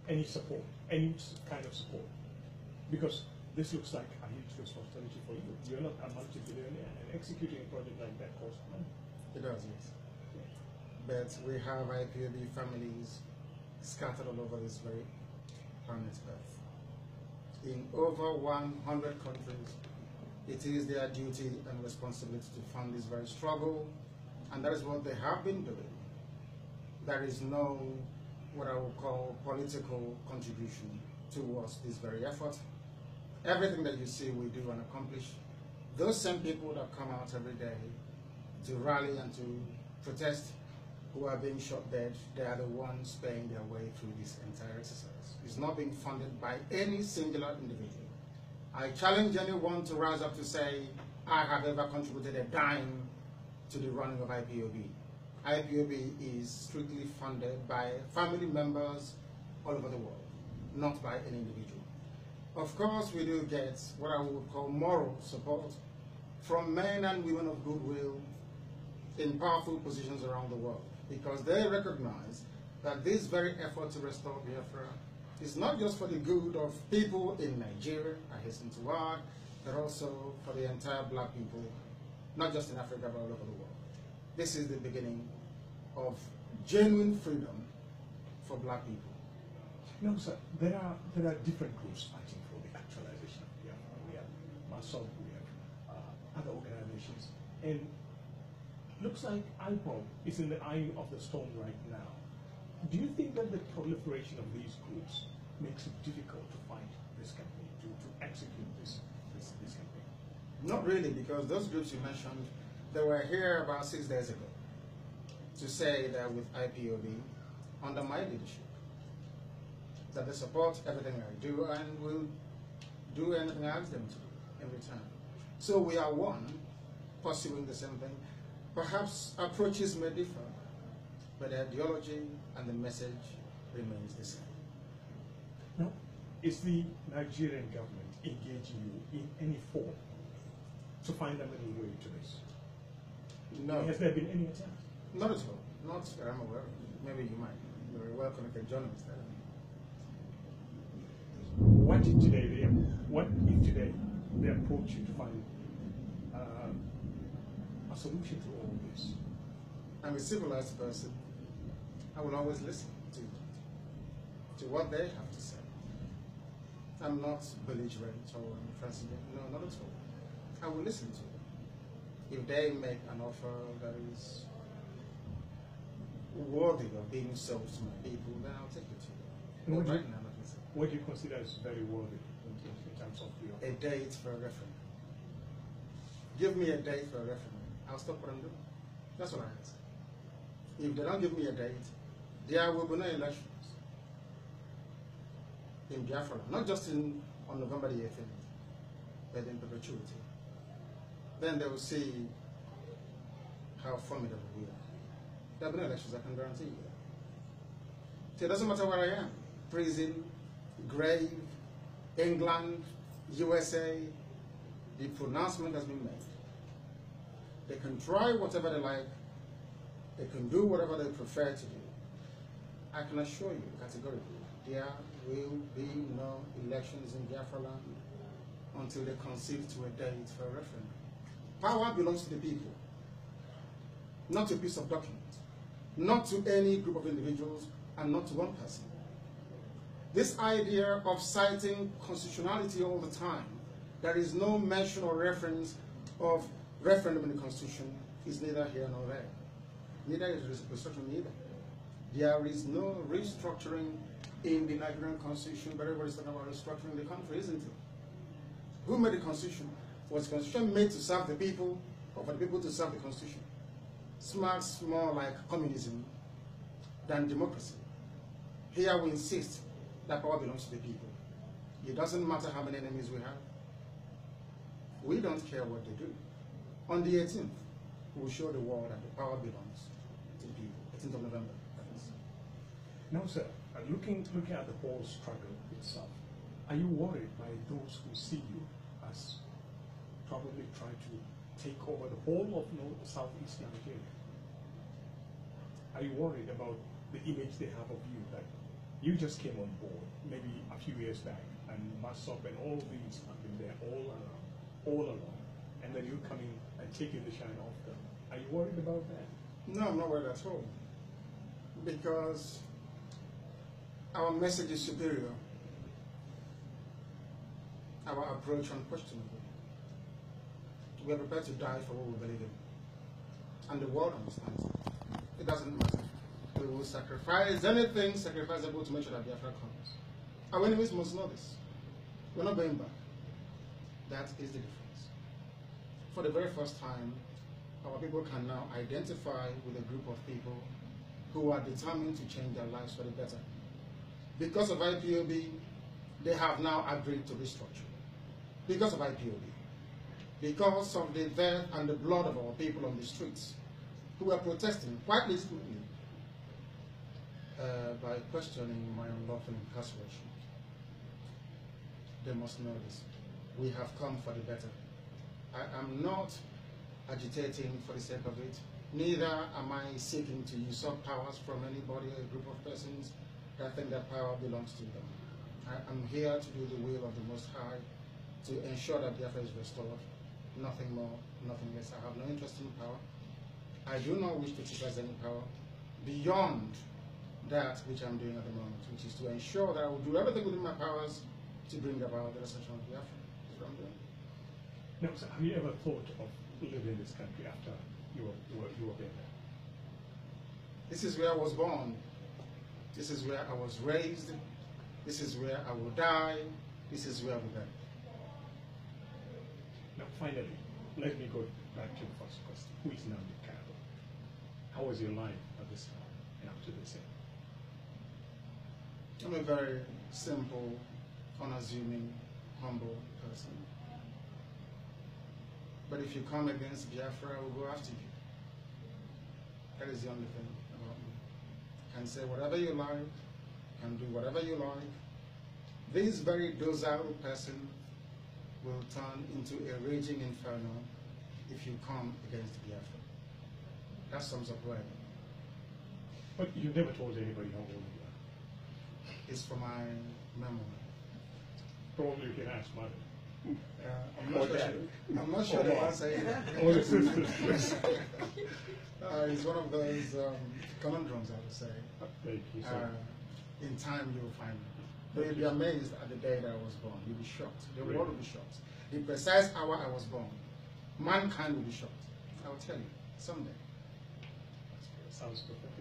any support, any kind of support? Because this looks like a huge responsibility for you. You're not a multi-billionaire, and executing a project like that costs money. It does, yes. But we have IPOB families scattered all over this very planet Earth. In over 100 countries, it is their duty and responsibility to fund this very struggle, and that is what they have been doing. There is no, what I would call, political contribution towards this very effort. Everything that you see we do and accomplish, those same people that come out every day to rally and to protest, who are being shot dead, they are the ones paying their way through this entire exercise. It's not being funded by any singular individual. I challenge anyone to rise up to say, I have ever contributed a dime to the running of IPOB. IPOB is strictly funded by family members all over the world, not by any individual. Of course, we do get what I would call moral support from men and women of goodwill in powerful positions around the world, because they recognize that this very effort to restore Biafra is not just for the good of people in Nigeria, I hasten to add, but also for the entire black people, not just in Africa, but all over the world. This is the beginning of genuine freedom for black people. No, sir, there are different groups fighting for the actualization of Biafra. We have MASOB, we have other organizations, and looks like IPOB is in the eye of the storm right now. Do you think that the proliferation of these groups makes it difficult to fight this campaign, to execute this campaign? Not really, because those groups you mentioned, they were here about 6 days ago to say that with IPOB, under my leadership, that they support everything I do and will do anything I ask them to do in return. So we are one, pursuing the same thing. Perhaps approaches may differ, but the ideology and the message remains the same. Now, is the Nigerian government engaging you in any form to find a middle way to this? No. Has there been any attempt? Not at all. Not that I'm aware of. Maybe you might. You're a well-connected journalist. What if today they approach you to find a solution to all this? I'm a civilized person. I will always listen to what they have to say. I'm not belligerent or intransigent. No, not at all. I will listen to it. If they make an offer that is worthy of being sold to my people, then I'll take it to you. Right now, what do you consider as very worthy in terms of your... A date for a referendum. Give me a date for a referendum. I'll stop what I'm doing. That's what I answer. If they don't give me a date, there will be no elections in Biafra, not just on November the 18th, but in perpetuity. Then they will see how formidable we are. There will be no elections, I can guarantee you that. So it doesn't matter where I am, prison, grave, England, USA, the pronouncement has been made. They can try whatever they like, they can do whatever they prefer to do. I can assure you categorically, there will be no elections in Biafra land until they concede to a date for a referendum. Power belongs to the people, not to a piece of document, not to any group of individuals, and not to one person. This idea of citing constitutionality all the time, there is no mention or reference of referendum in the Constitution, is neither here nor there. Neither is restructuring either. There is no restructuring in the Nigerian Constitution, but everybody's talking about restructuring the country, isn't it? Who made the Constitution? Was the Constitution made to serve the people, or for the people to serve the Constitution? Smells more like communism than democracy. Here we insist that power belongs to the people. It doesn't matter how many enemies we have. We don't care what they do. On the 18th, we will show the world that the power belongs to the people. 18th of November, that is. Now, sir, looking at the whole struggle itself, are you worried by those who see you as probably trying to take over the whole of Southeast Nigeria? Are you worried about the image they have of you, that You just came on board maybe a few years back, and Masop and all these have been there all along, and then you coming and taking the shine off them. Are you worried about that? No, I'm not worried at all. Because our message is superior. Our approach unquestionable. We are prepared to die for what we believe in. And the world understands it. It doesn't matter. We will sacrifice anything sacrificable to make sure that Biafra comes. Our enemies must know this. We're not going back. That is the difference. For the very first time, our people can now identify with a group of people who are determined to change their lives for the better. Because of IPOB, they have now agreed to restructure. Because of IPOB. Because of the death and the blood of our people on the streets who were protesting quite legitimately by questioning my unlawful incarceration. They must know this. We have come for the better. I am not agitating for the sake of it. Neither am I seeking to usurp powers from anybody or a group of persons that think that power belongs to them. I am here to do the will of the Most High, to ensure that Biafra is restored. Nothing more, nothing less. I have no interest in power. I do not wish to exercise any power beyond that which I'm doing at the moment, which is to ensure that I will do everything within my powers to bring about the restoration of Biafra. That's what I'm doing. Now, so have you ever thought of living in this country after you were there? This is where I was born. This is where I was raised. This is where I will die. This is where I will die. Now, finally, let me go back to the first question. Who is Nnamdi Kanu? How was your life at this time and up to this end? I'm a very simple, unassuming, humble person. But if you come against Biafra, I will go after you. That is the only thing about me. Can say whatever you like, can do whatever you like. This very docile person will turn into a raging inferno if you come against Biafra. That sums up who I am. But you never told anybody how old you are. It's for my memory. Probably you can ask mother. I'm not sure the answer is. It's one of those conundrums, I would say. Thank you, sir. In time, you will find it. But you'll be amazed at the day that I was born. You'll be shocked. The world will be shocked. The precise hour I was born, mankind will be shocked. I will tell you someday. Sounds perfect.